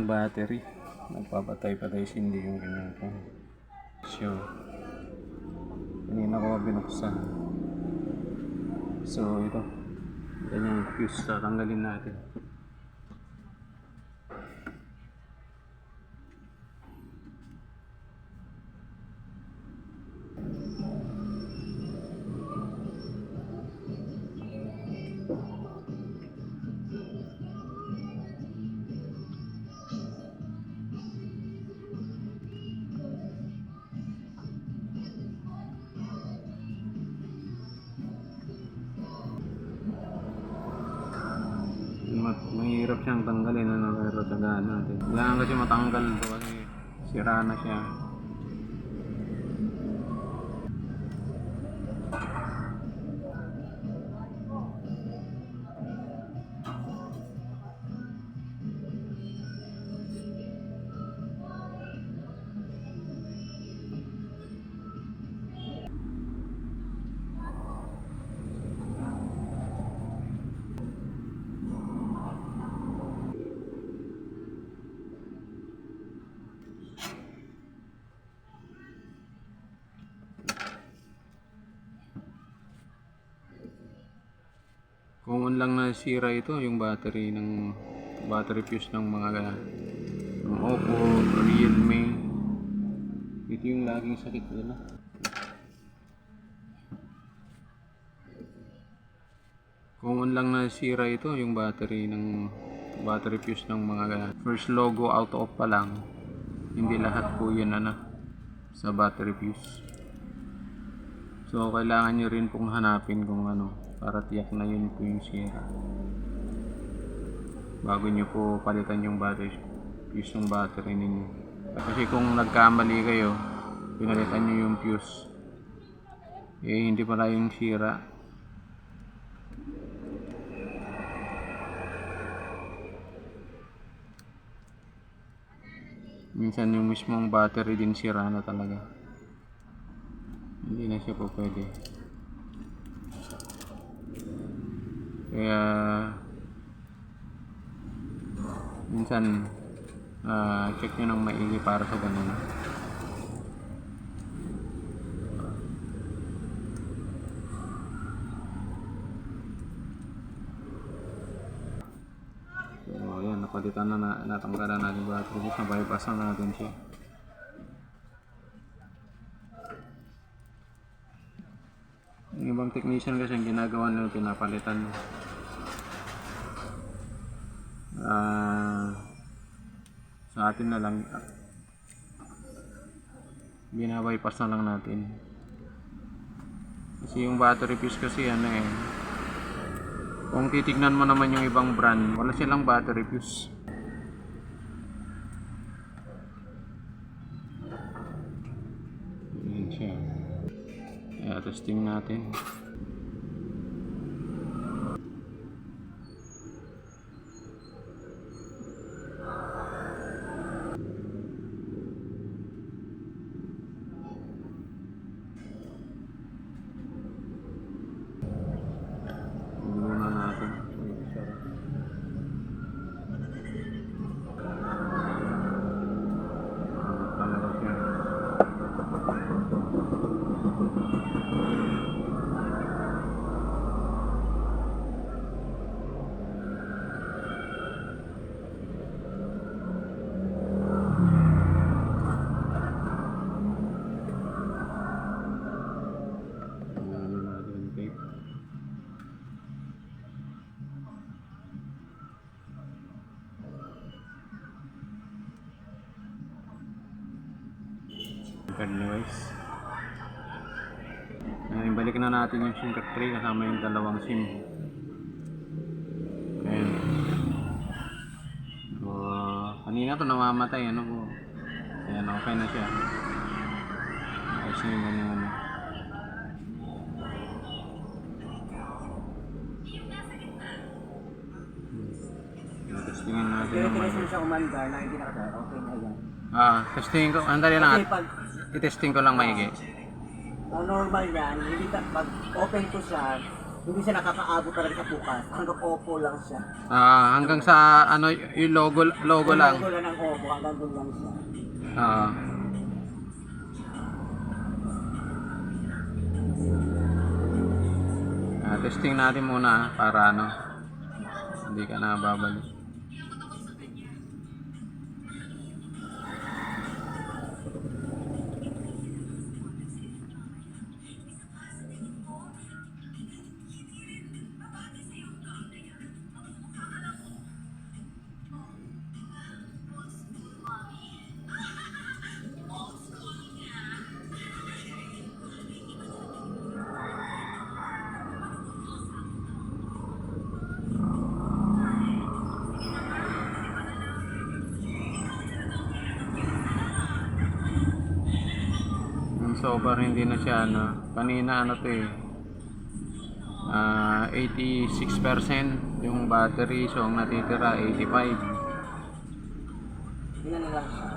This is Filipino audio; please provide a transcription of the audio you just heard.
battery. Nagpapatay-patay hindi yung kanyang phone. So, kanina ko binuksan. So, ito. Yan yung fuse. Tatanggalin natin. Mahirap siyang tanggalin, pero tagaan natin. Kailangan kasi matanggal ito kasi sira na siya. Kung lang nasira ito, yung battery fuse ng mga ng Oppo, Realme. Ito yung laging sakit nila. Kung lang nasira ito, yung battery fuse ng mga first logo out of pa lang. Hindi lahat po yan sa battery fuse. So kailangan nyo rin pong hanapin kung para tiyak na yun po yung sira bago nyo po palitan yung battery fuse ng battery ninyo. Kasi kung nagkamali kayo, pinalitan nyo yung fuse, hindi pala yung sira. Minsan yung mismong battery din sira na talaga, hindi na siya po pwede. Kaya minsan check nyo ng maigi para sa ganun. So ayan, napalitan na natanggalan natin yung battery fuse, na-bypass na natin siya. Yung ibang technician kasi ang ginagawa nila, pinapalitan sa atin na lang, binabypass na lang natin. Kasi yung battery fuse kasi kung titignan mo naman yung ibang brand, wala silang battery fuse. Ayan siya. Kaya testing natin. Guys, ibalik na natin yung SIM card tray kasama yung dalawang SIM. Ayan. So, kanina to namamatay po. Ayan, okay na siya. Ayos na yung ganyan testingin natin naman. Sa umanda na hindi nakasara, okay na yan. Testingin ko, andali lang. I-testing ko lang maigi. Ang normal yan, hindi pag open ko siya, Hindi siya nakakaabot talaga sa bukas. Hanggang Oppo lang siya. Hanggang sa ano yung logo lang. Logo lang ng Oppo, hanggang doon lang siya. Ah. Testing natin muna para ano hindi ka na babalik. So far hindi na siya ano. Kanina ano to eh. 86% yung battery, so ang natitira 85. Yun na lang siya.